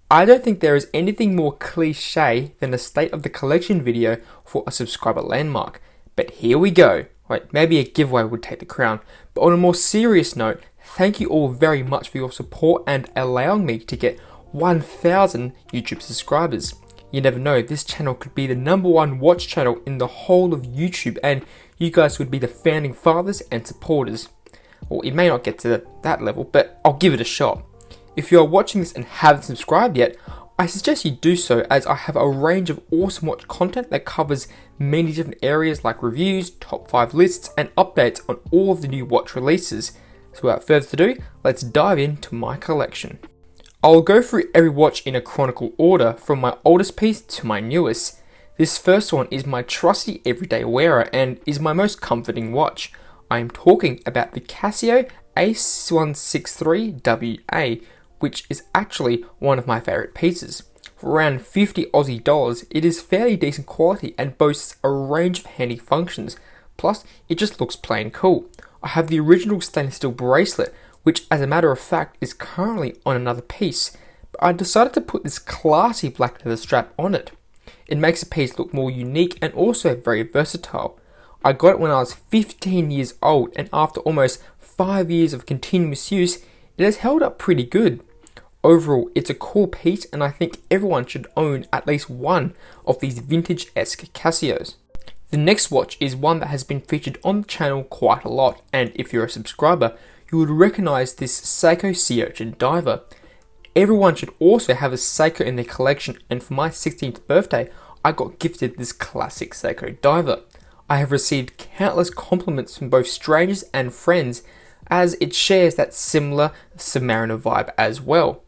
I don't think there is anything more cliche than a state of the collection video for a subscriber landmark. But here we go. Right, maybe a giveaway would take the crown. But on a more serious note, thank you all very much for your support and allowing me to get 1,000 YouTube subscribers. You never know, this channel could be the #1 watch channel in the whole of YouTube, and you guys would be the founding fathers and supporters. Well, it may not get to that level, but I'll give it a shot. If you are watching this and haven't subscribed yet, I suggest you do so, as I have a range of awesome watch content that covers many different areas like reviews, top 5 lists, and updates on all of the new watch releases. So without further ado, let's dive into my collection. I'll go through every watch in a chronicle order from my oldest piece to my newest. This first one is my trusty everyday wearer and is my most comforting watch. I am talking about the Casio A163WA, which is actually one of my favourite pieces. For around 50 Aussie dollars, it is fairly decent quality and boasts a range of handy functions. Plus, it just looks plain cool. I have the original stainless steel bracelet, which as a matter of fact is currently on another piece, but I decided to put this classy black leather strap on it. It makes the piece look more unique and also very versatile. I got it when I was 15 years old, and after almost 5 years of continuous use, it has held up pretty good. Overall, it's a cool piece, and I think everyone should own at least one of these vintage-esque Casios. The next watch is one that has been featured on the channel quite a lot, and if you're a subscriber, you would recognise this Seiko Urchin Diver. Everyone should also have a Seiko in their collection, and for my 16th birthday, I got gifted this classic Seiko Diver. I have received countless compliments from both strangers and friends, as it shares that similar Submariner vibe as well.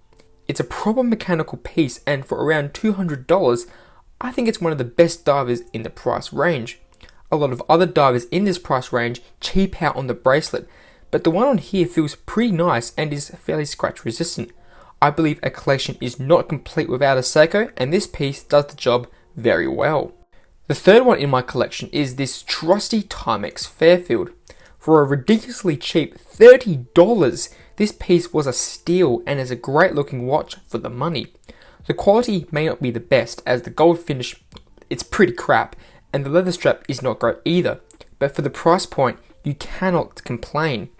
It's a proper mechanical piece, and for around $200, I think it's one of the best divers in the price range. A lot of other divers in this price range cheap out on the bracelet, but the one on here feels pretty nice and is fairly scratch resistant. I believe a collection is not complete without a Seiko, and this piece does the job very well. The third one in my collection is this trusty Timex Fairfield. For a ridiculously cheap $30, this piece was a steal and is a great looking watch for the money. The quality may not be the best, as the gold finish, it's pretty crap, and the leather strap is not great either, but for the price point, you cannot complain.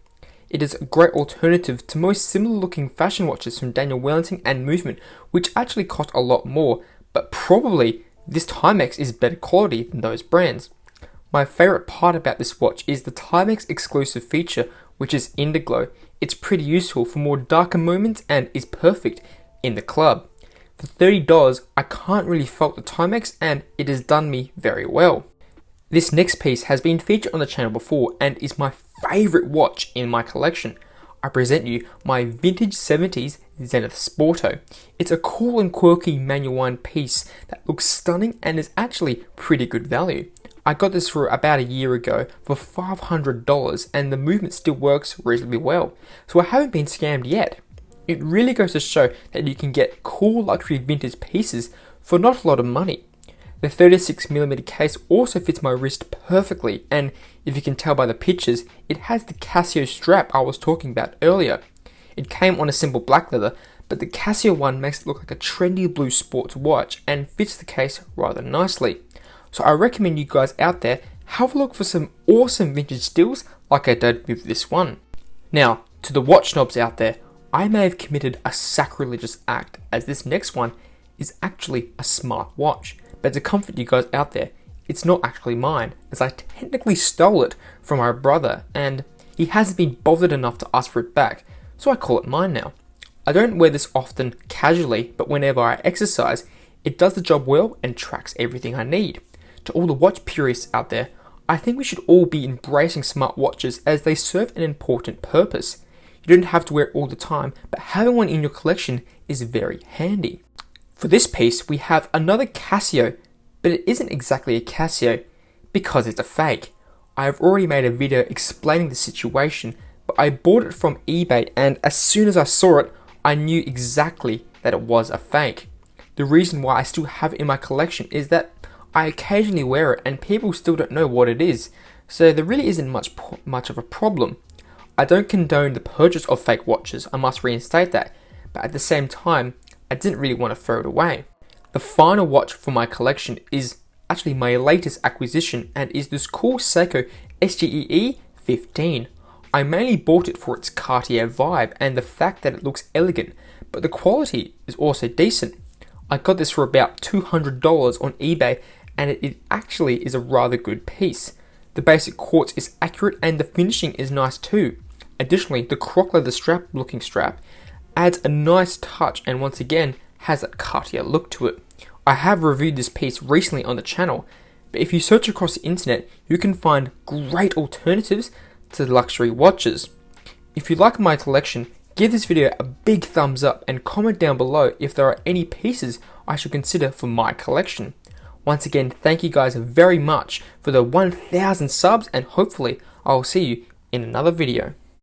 It is a great alternative to most similar looking fashion watches from Daniel Wellington and Movement, which actually cost a lot more, but probably this Timex is better quality than those brands. My favourite part about this watch is the Timex exclusive feature, which is Indiglow. It's pretty useful for more darker moments and is perfect in the club. For $30, I can't really fault the Timex, and it has done me very well. This next piece has been featured on the channel before and is my favourite watch in my collection. I present you my vintage 70s Zenith Sporto. It's a cool and quirky manual wind piece that looks stunning and is actually pretty good value. I got this for about a year ago for $500, and the movement still works reasonably well, so I haven't been scammed yet. It really goes to show that you can get cool luxury vintage pieces for not a lot of money. The 36mm case also fits my wrist perfectly, and if you can tell by the pictures, it has the Casio strap I was talking about earlier. It came on a simple black leather, but the Casio one makes it look like a trendy blue sports watch and fits the case rather nicely. So I recommend you guys out there have a look for some awesome vintage steals like I did with this one. Now, to the watch snobs out there, I may have committed a sacrilegious act, as this next one is actually a smart watch. But to comfort you guys out there, it's not actually mine, as I technically stole it from my brother, and he hasn't been bothered enough to ask for it back, so I call it mine now. I don't wear this often casually, but whenever I exercise, it does the job well and tracks everything I need. To all the watch purists out there, I think we should all be embracing smart watches, as they serve an important purpose. You don't have to wear it all the time, but having one in your collection is very handy. For this piece, we have another Casio, but it isn't exactly a Casio because it's a fake. I have already made a video explaining the situation, but I bought it from eBay, and as soon as I saw it, I knew exactly that it was a fake. The reason why I still have it in my collection is that I occasionally wear it and people still don't know what it is, so there really isn't much of a problem. I don't condone the purchase of fake watches, I must reinstate that, but at the same time, I didn't really want to throw it away. The final watch for my collection is actually my latest acquisition and is this cool Seiko SG15. I mainly bought it for its Cartier vibe and the fact that it looks elegant, but the quality is also decent. I got this for about $200 on eBay and it actually is a rather good piece. The basic quartz is accurate and the finishing is nice too. Additionally, the croc leather looking strap adds a nice touch and once again has that Cartier look to it. I have reviewed this piece recently on the channel, but if you search across the internet, you can find great alternatives to luxury watches. If you like my collection, give this video a big thumbs up and comment down below if there are any pieces I should consider for my collection. Once again, thank you guys very much for the 1,000 subs and hopefully I'll see you in another video.